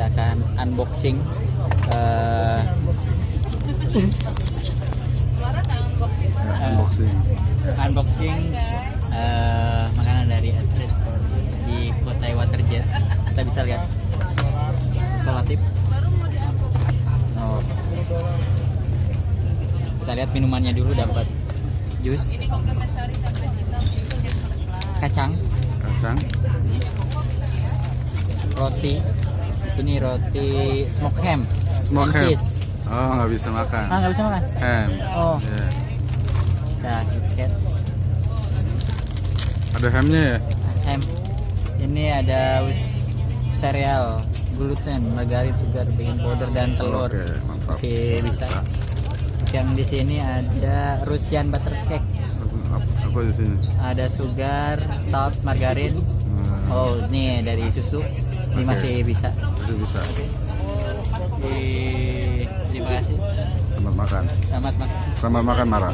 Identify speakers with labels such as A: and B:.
A: kita akan unboxing unboxing makanan dari Atlet di Kutai Waterjet. Kita bisa lihat isolatif. Oh. Kita lihat minumannya dulu, dapat jus, kacang, roti. Di sini roti smoke ham, cheese.
B: Oh, nggak bisa makan.
A: Nggak bisa makan.
B: Ham.
A: Oh.
B: Yeah.
A: Nah, KitKat.
B: Ada hamnya ya?
A: Ham. Ini ada sereal, gluten, margarin, sugar, baking powder dan telur.
B: Oke, mantap.
A: Masih bisa. Yang di sini ada Russian butter cake.
B: Apa di sini?
A: Ada sugar, salt, margarin. Oh, ini dari susu. Ini masih bisa.
B: Masih bisa.
A: Terima kasih.
B: Selamat makan.
A: Selamat makan.
B: Selamat makan, Mara.